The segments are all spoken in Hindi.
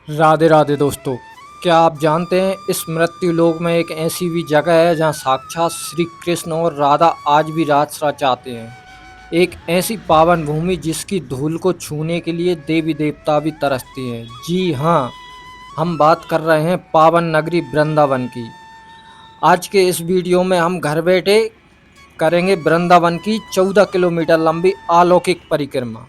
राधे राधे दोस्तों। क्या आप जानते हैं इस मृत्यु लोक में एक ऐसी भी जगह है जहां साक्षात श्री कृष्ण और राधा आज भी रास रचाते हैं। एक ऐसी पावन भूमि जिसकी धूल को छूने के लिए देवी देवता भी तरसते हैं। जी हाँ, हम बात कर रहे हैं पावन नगरी वृंदावन की। आज के इस वीडियो में हम घर बैठे करेंगे वृंदावन की 14 किलोमीटर लंबी अलौकिक परिक्रमा।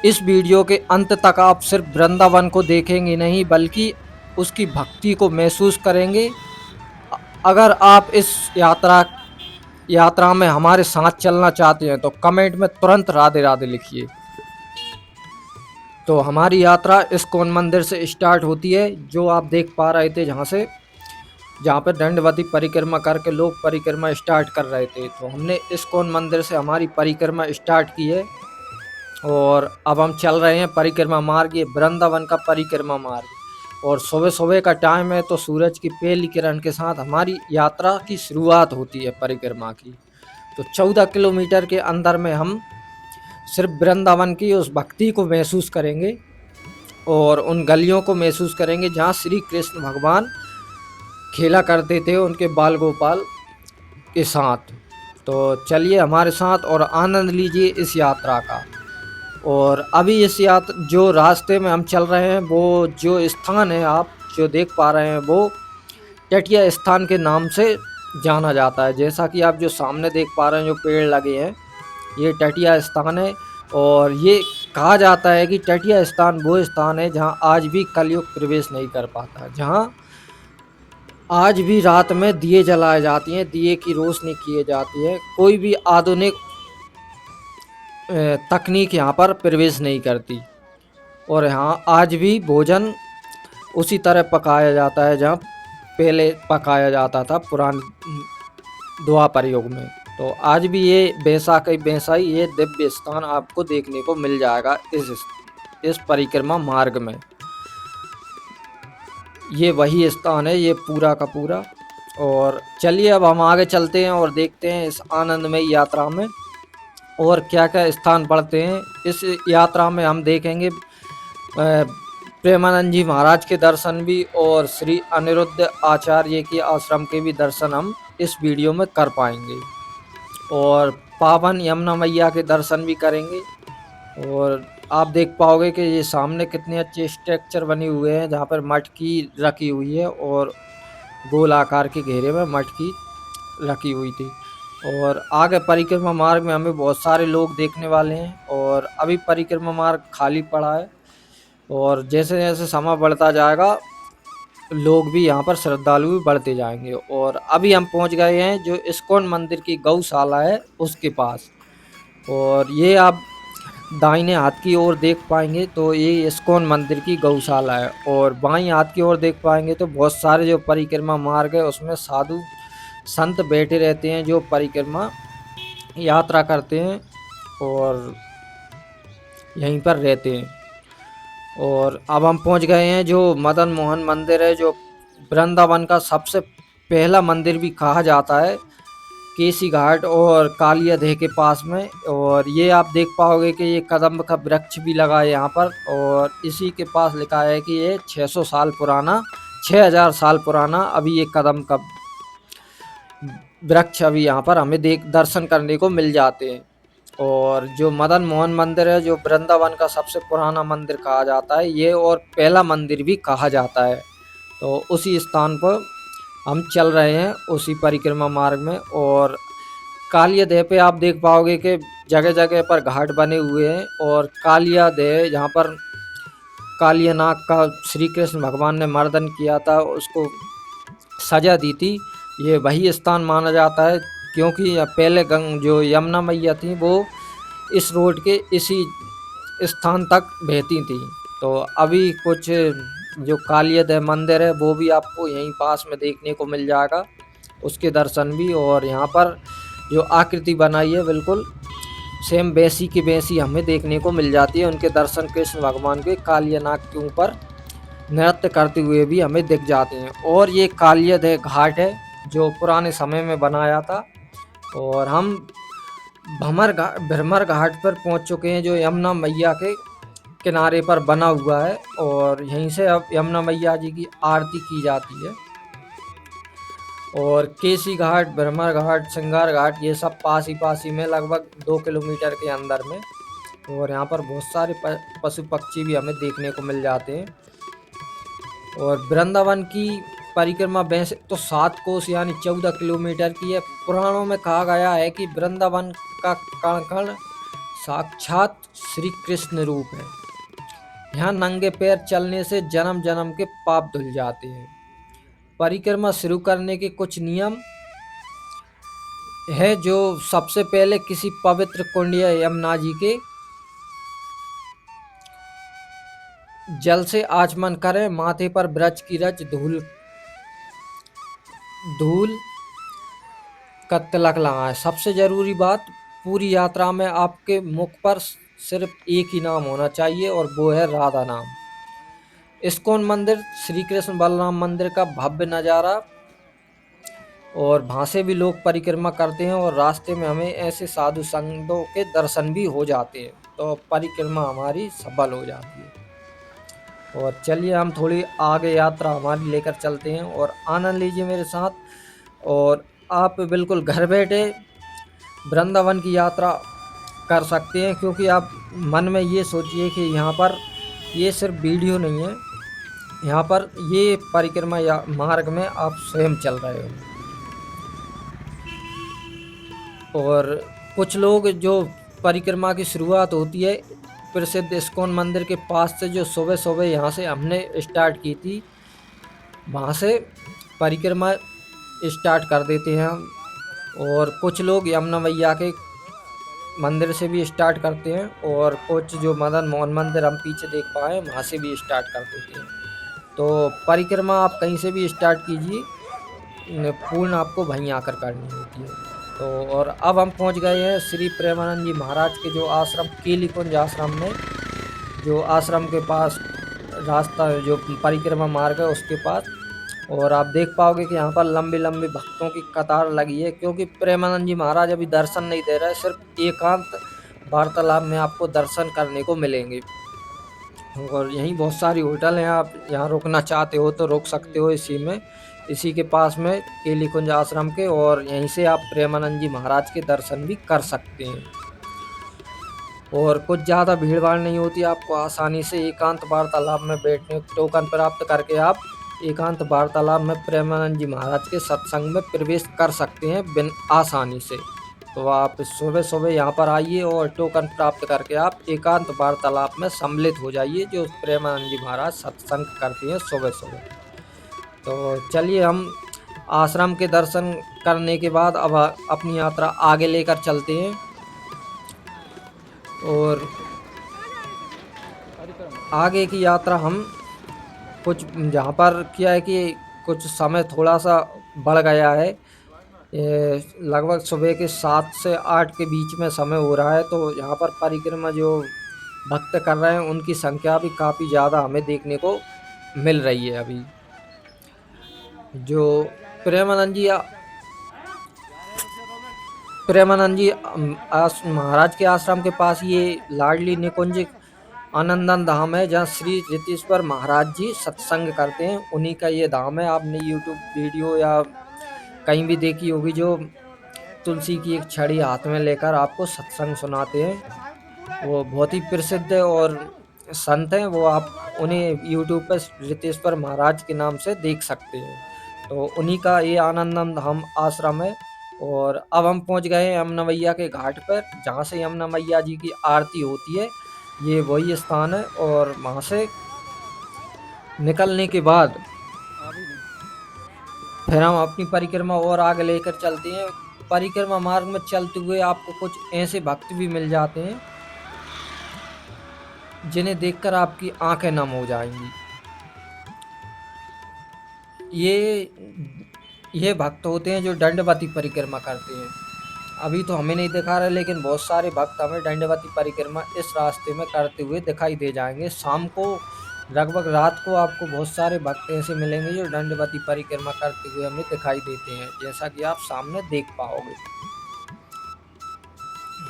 इस वीडियो के अंत तक आप सिर्फ वृंदावन को देखेंगे नहीं बल्कि उसकी भक्ति को महसूस करेंगे। अगर आप इस यात्रा में हमारे साथ चलना चाहते हैं तो कमेंट में तुरंत राधे राधे लिखिए। तो हमारी यात्रा इस्कॉन मंदिर से स्टार्ट होती है, जो आप देख पा रहे थे जहाँ पर दंडवती परिक्रमा करके लोग परिक्रमा स्टार्ट कर रहे थे। तो हमने इस्कॉन मंदिर से हमारी परिक्रमा स्टार्ट की है और अब हम चल रहे हैं परिक्रमा मार्ग, ये वृंदावन का परिक्रमा मार्ग। और सुबह सुबह का टाइम है तो सूरज की पहली किरण के साथ हमारी यात्रा की शुरुआत होती है परिक्रमा की। तो 14 किलोमीटर के अंदर में हम सिर्फ वृंदावन की उस भक्ति को महसूस करेंगे और उन गलियों को महसूस करेंगे जहाँ श्री कृष्ण भगवान खेला करते थे उनके बाल गोपाल के साथ। तो चलिए हमारे साथ और आनंद लीजिए इस यात्रा का। और अभी इस यात्रा जो रास्ते में हम चल रहे हैं, वो जो स्थान है आप जो देख पा रहे हैं वो टटिया स्थान के नाम से जाना जाता है। जैसा कि आप जो सामने देख पा रहे हैं जो पेड़ लगे हैं, ये टटिया स्थान है। और ये कहा जाता है कि टटिया स्थान वो स्थान है जहां आज भी कलयुग प्रवेश नहीं कर पाता, जहां आज भी रात में दिए जलाए जाती हैं, दिए की रोशनी किए जाती है। कोई भी आधुनिक तकनीक यहाँ पर प्रवेश नहीं करती। और यहाँ आज भी भोजन उसी तरह पकाया जाता है जहाँ पहले पकाया जाता था पुराने द्वापर युग में। तो आज भी ये वैसा ही ये दिव्य स्थान आपको देखने को मिल जाएगा इस परिक्रमा मार्ग में। ये वही स्थान है, ये पूरा का पूरा। और चलिए अब हम आगे चलते हैं और देखते हैं इस आनंदमय यात्रा में और क्या क्या स्थान पड़ते हैं। इस यात्रा में हम देखेंगे प्रेमानंद जी महाराज के दर्शन भी और श्री अनिरुद्ध आचार्य के आश्रम के भी दर्शन हम इस वीडियो में कर पाएंगे। और पावन यमुना मैया के दर्शन भी करेंगे। और आप देख पाओगे कि ये सामने कितने अच्छे स्ट्रक्चर बने हुए हैं जहाँ पर मटकी रखी हुई है और गोल आकार के घेरे में मटकी रखी हुई थी। और आगे परिक्रमा मार्ग में हमें बहुत सारे लोग देखने वाले हैं और अभी परिक्रमा मार्ग खाली पड़ा है। और जैसे जैसे समय बढ़ता जाएगा लोग भी यहाँ पर श्रद्धालु भी बढ़ते जाएंगे। और अभी हम पहुँच गए हैं जो इस्कॉन मंदिर की गौशाला है उसके पास। और ये आप दाहिने हाथ की ओर देख पाएंगे तो ये इस्कॉन मंदिर की गौशाला है। और बाईं हाथ की ओर देख पाएंगे तो बहुत सारे जो परिक्रमा मार्ग है उसमें साधु संत बैठे रहते हैं जो परिक्रमा यात्रा करते हैं और यहीं पर रहते हैं। और अब हम पहुंच गए हैं जो मदन मोहन मंदिर है, जो वृंदावन का सबसे पहला मंदिर भी कहा जाता है, केसी घाट और कालियादेह के पास में। और ये आप देख पाओगे कि ये कदम्ब का वृक्ष भी लगा है यहाँ पर। और इसी के पास लिखा है कि ये 600 साल पुराना 6000 साल पुराना अभी ये कदम्ब का वृक्ष अभी यहाँ पर हमें दर्शन करने को मिल जाते हैं। और जो मदन मोहन मंदिर है जो वृंदावन का सबसे पुराना मंदिर कहा जाता है, ये और पहला मंदिर भी कहा जाता है। तो उसी स्थान पर हम चल रहे हैं उसी परिक्रमा मार्ग में। और कालियादेह पे आप देख पाओगे कि जगह जगह पर घाट बने हुए हैं। और कालियादेह जहाँ पर कालियानाग का श्री कृष्ण भगवान ने मर्दन किया था, उसको सजा दी थी, ये वही स्थान माना जाता है। क्योंकि पहले जो यमुना मैया थी वो इस रोड के इसी स्थान तक बहती थी। तो अभी कुछ जो कालियादेह मंदिर है वो भी आपको यहीं पास में देखने को मिल जाएगा, उसके दर्शन भी। और यहाँ पर जो आकृति बनाई है बिल्कुल सेम वैसी की वैसी हमें देखने को मिल जाती है। उनके दर्शन कृष्ण भगवान के कालियानाग के ऊपर नृत्य करते हुए भी हमें दिख जाते हैं। और ये कालियादेह घाट है जो पुराने समय में बनाया था। और हम भ्रमर घाट पर पहुंच चुके हैं जो यमुना मैया के किनारे पर बना हुआ है और यहीं से अब यमुना मैया जी की आरती की जाती है। और केसी घाट, भ्रमर घाट, श्रृंगार घाट ये सब पास ही में लगभग 2 किलोमीटर के अंदर में। और यहाँ पर बहुत सारे पशु पक्षी भी हमें देखने को मिल जाते हैं। और वृंदावन की परिक्रमा वैसे तो 7 कोस यानी 14 किलोमीटर की है। पुराणों में कहा गया है कि वृंदावन का कण कण साक्षात श्री कृष्ण रूप है। यहाँ नंगे पैर चलने से जन्म जन्म के पाप धुल जाते हैं। परिक्रमा शुरू करने के कुछ नियम है, जो सबसे पहले किसी पवित्र कुंड या यमुना जी के जल से आचमन करें। माथे पर ब्रज की रज धूल का तिलक लगाएं। सबसे जरूरी बात, पूरी यात्रा में आपके मुख पर सिर्फ एक ही नाम होना चाहिए और वो है राधा नाम। इस्कॉन मंदिर श्री कृष्ण बलराम मंदिर का भव्य नज़ारा, और वहाँ से भी लोग परिक्रमा करते हैं और रास्ते में हमें ऐसे साधु संतों के दर्शन भी हो जाते हैं, तो परिक्रमा हमारी सफल हो जाती है। और चलिए हम थोड़ी आगे यात्रा हमारी लेकर चलते हैं और आनंद लीजिए मेरे साथ। और आप बिल्कुल घर बैठे वृंदावन की यात्रा कर सकते हैं, क्योंकि आप मन में ये सोचिए कि यहाँ पर ये सिर्फ वीडियो नहीं है, यहाँ पर ये परिक्रमा या मार्ग में आप स्वयं चल रहे हो। और कुछ लोग जो परिक्रमा की शुरुआत होती है प्रसिद्ध इस्कॉन मंदिर के पास से, जो सुबह सुबह यहाँ से हमने स्टार्ट की थी, वहाँ से परिक्रमा स्टार्ट कर देते हैं हम। और कुछ लोग यमुना मैया के मंदिर से भी स्टार्ट करते हैं, और कुछ जो मदन मोहन मंदिर हम पीछे देख पाए वहाँ से भी स्टार्ट कर देते हैं। तो परिक्रमा आप कहीं से भी स्टार्ट कीजिए, पूर्ण आपको वहीं आकर करनी होती है। तो और अब हम पहुंच गए हैं श्री प्रेमानंद जी महाराज के जो आश्रम केली कुंज आश्रम में, जो आश्रम के पास रास्ता जो परिक्रमा मार्ग है उसके पास। और आप देख पाओगे कि यहाँ पर लंबी लंबी भक्तों की कतार लगी है, क्योंकि प्रेमानंद जी महाराज अभी दर्शन नहीं दे रहे, सिर्फ एकांत वार्तालाप में आपको दर्शन करने को मिलेंगे। और यहीं बहुत सारी होटल हैं, आप यहाँ रुकना चाहते हो तो रुक सकते हो इसी के पास में केली कुंज आश्रम के, और यहीं से आप प्रेमानंद जी महाराज के दर्शन भी कर सकते हैं। और कुछ ज़्यादा भीड़ भाड़ नहीं होती, आपको आसानी से एकांत वार्तालाप में बैठने टोकन प्राप्त करके आप एकांत वार्तालाप में प्रेमानंद जी महाराज के सत्संग में प्रवेश कर सकते हैं बिन आसानी से। तो आप सुबह सुबह यहाँ पर आइए और टोकन प्राप्त करके आप एकांत वार्तालाप में सम्मिलित हो जाइए, जो प्रेमानंद जी महाराज सत्संग करते हैं सुबह सुबह। तो चलिए हम आश्रम के दर्शन करने के बाद अब अपनी यात्रा आगे लेकर चलते हैं। और आगे की यात्रा हम कुछ जहाँ पर क्या है कि कुछ समय थोड़ा सा बढ़ गया है, लगभग सुबह के 7 से 8 के बीच में समय हो रहा है। तो यहाँ पर परिक्रमा जो भक्त कर रहे हैं उनकी संख्या भी काफ़ी ज़्यादा हमें देखने को मिल रही है। अभी जो प्रेमानंद जी महाराज के आश्रम के पास ये लाडली निकुंज आनंदन धाम है, जहाँ श्री रितेश्वर महाराज जी सत्संग करते हैं, उन्हीं का ये धाम है। आपने यूट्यूब वीडियो या कहीं भी देखी होगी, जो तुलसी की एक छड़ी हाथ में लेकर आपको सत्संग सुनाते हैं, वो बहुत ही प्रसिद्ध और संत हैं। वो आप उन्हें यूट्यूब पर रितेश्वर महाराज के नाम से देख सकते हैं। तो उन्हीं का ये आनंदन धाम आश्रम है। और अब हम पहुंच गए हैं यमुना मैया के घाट पर, जहाँ से यमुना मैया जी की आरती होती है। ये वही स्थान है। और वहाँ से निकलने के बाद फिर हम अपनी परिक्रमा और आगे लेकर चलते हैं। परिक्रमा मार्ग में चलते हुए आपको कुछ ऐसे भक्त भी मिल जाते हैं जिन्हें देखकर आपकी आंखें नम हो जाएंगी। ये भक्त होते हैं जो दंडवती परिक्रमा करते हैं। अभी तो हमें नहीं दिखा रहे, लेकिन बहुत सारे भक्त हमें दंडवती परिक्रमा इस रास्ते में करते हुए दिखाई दे जाएंगे। शाम को लगभग रात को आपको बहुत सारे भक्त ऐसे मिलेंगे जो दंडवती परिक्रमा करते हुए हमें दिखाई देते हैं, जैसा कि आप सामने देख पाओगे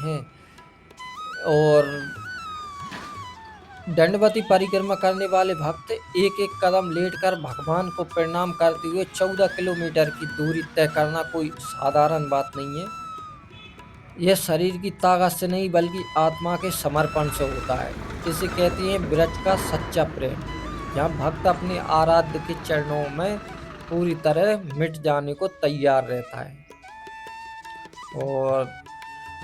हैं। और दंडवती परिक्रमा करने वाले भक्त एक एक कदम लेटकर भगवान को प्रणाम करते हुए 14 किलोमीटर की दूरी तय करना कोई साधारण बात नहीं है। यह शरीर की ताकत से नहीं बल्कि आत्मा के समर्पण से होता है। इसे कहते हैं ब्रज का सच्चा प्रेम, जहाँ भक्त अपने आराध्य के चरणों में पूरी तरह मिट जाने को तैयार रहता है। और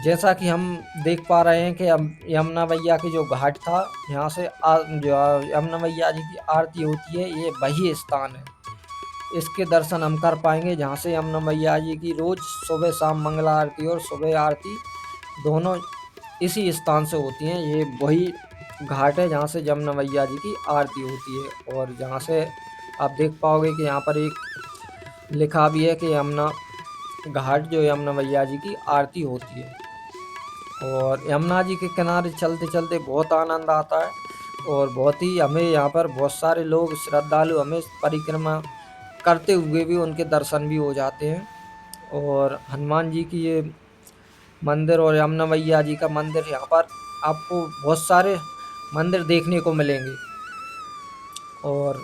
जैसा कि हम देख पा रहे हैं कि यमुना मैया की जो घाट था, यहाँ से जो यमुना मैया जी की आरती होती है, ये वही स्थान है। इसके दर्शन हम कर पाएंगे जहाँ से यमुना मैया जी की रोज सुबह शाम मंगला आरती और सुबह आरती दोनों इसी स्थान से होती हैं। ये वही घाट है जहाँ से यमुना मैया जी की आरती होती है, और जहाँ से आप देख पाओगे कि यहाँ पर एक लिखा भी है कि यमुना घाट जो यमुना मैया जी की आरती होती है। और यमुना जी के किनारे चलते चलते बहुत आनंद आता है, और बहुत ही हमें यहाँ पर बहुत सारे लोग श्रद्धालु हमें परिक्रमा करते हुए भी उनके दर्शन भी हो जाते हैं। और हनुमान जी की ये मंदिर और यमुना मैया जी का मंदिर, यहाँ पर आपको बहुत सारे मंदिर देखने को मिलेंगे। और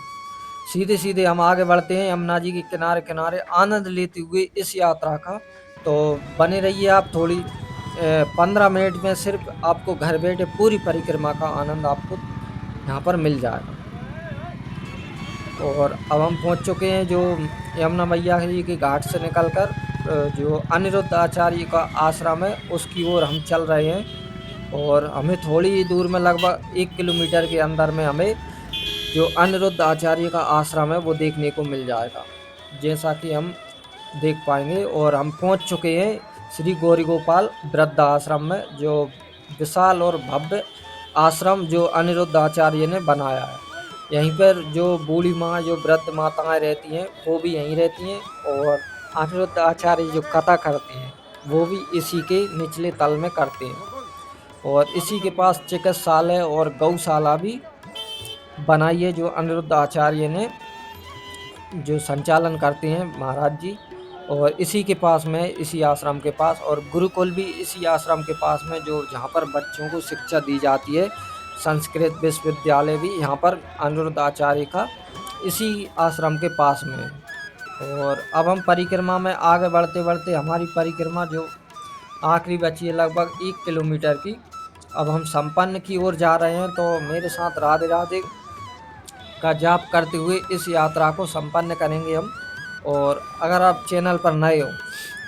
सीधे सीधे हम आगे बढ़ते हैं यमुना जी के किनारे किनारे आनंद लेते हुए इस यात्रा का। तो बने रहिए आप, थोड़ी 15 मिनट में सिर्फ आपको घर बैठे पूरी परिक्रमा का आनंद आपको यहाँ पर मिल जाएगा। और अब हम पहुँच चुके हैं जो यमुना मैया जी के घाट से निकलकर जो अनिरुद्ध आचार्य का आश्रम है उसकी ओर हम चल रहे हैं। और हमें थोड़ी ही दूर में लगभग 1 किलोमीटर के अंदर में हमें जो अनिरुद्ध आचार्य का आश्रम है वो देखने को मिल जाएगा, जैसा कि हम देख पाएंगे। और हम पहुंच चुके हैं श्री गौरी गोपाल वृद्ध आश्रम में, जो विशाल और भव्य आश्रम जो अनिरुद्ध आचार्य ने बनाया है। यहीं पर जो बूढ़ी माँ जो वृद्ध माताएं रहती हैं वो भी यहीं रहती हैं, और अनिरुद्ध आचार्य जो कथा करते हैं वो भी इसी के निचले तल में करते हैं। और इसी के पास चिकित्सालय और गौशाला भी बनाई है जो अनिरुद्ध आचार्य ने जो संचालन करते हैं महाराज जी। और इसी के पास में, इसी आश्रम के पास, और गुरुकुल भी इसी आश्रम के पास में, जो जहाँ पर बच्चों को शिक्षा दी जाती है। संस्कृत विश्वविद्यालय भी यहाँ पर अनिरुद्ध आचार्य का इसी आश्रम के पास में है। और अब हम परिक्रमा में आगे बढ़ते बढ़ते हमारी परिक्रमा जो आखिरी बची है लगभग 1 किलोमीटर की, अब हम संपन्न की ओर जा रहे हैं। तो मेरे साथ राधे राधे का जाप करते हुए इस यात्रा को संपन्न करेंगे हम। और अगर आप चैनल पर नए हो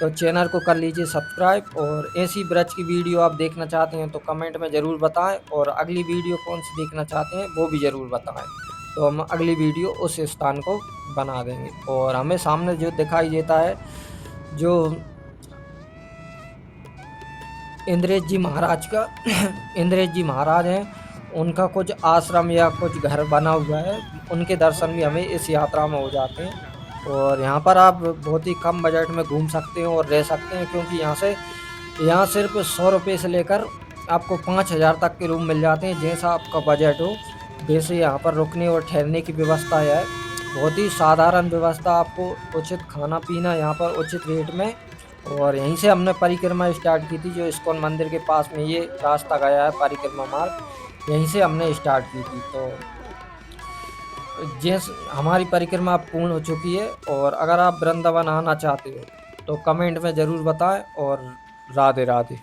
तो चैनल को कर लीजिए सब्सक्राइब, और ऐसी ब्रज की वीडियो आप देखना चाहते हैं तो कमेंट में ज़रूर बताएं, और अगली वीडियो कौन सी देखना चाहते हैं वो भी ज़रूर बताएं, तो हम अगली वीडियो उस स्थान को बना देंगे। और हमें सामने जो दिखाई देता है जो इंद्रेश जी महाराज का इंद्रेश जी महाराज हैं, उनका कुछ आश्रम या कुछ घर बना हुआ है, उनके दर्शन भी हमें इस यात्रा में हो जाते हैं। और यहाँ पर आप बहुत ही कम बजट में घूम सकते हैं और रह सकते हैं, क्योंकि यहाँ सिर्फ 100 रुपये से लेकर आपको 5000 तक के रूम मिल जाते हैं, जैसा आपका बजट हो वैसे यहाँ पर रुकने और ठहरने की व्यवस्था है। बहुत ही साधारण व्यवस्था, आपको उचित खाना पीना यहाँ पर उचित रेट में। और यहीं से हमने परिक्रमा स्टार्ट की थी, जो इस्कॉन मंदिर के पास में ये रास्ता गया है परिक्रमा मार्ग, यहीं से हमने स्टार्ट की थी। तो जैसे हमारी परिक्रमा पूर्ण हो चुकी है, और अगर आप वृंदावन आना चाहते हो तो कमेंट में ज़रूर बताएं। और राधे राधे।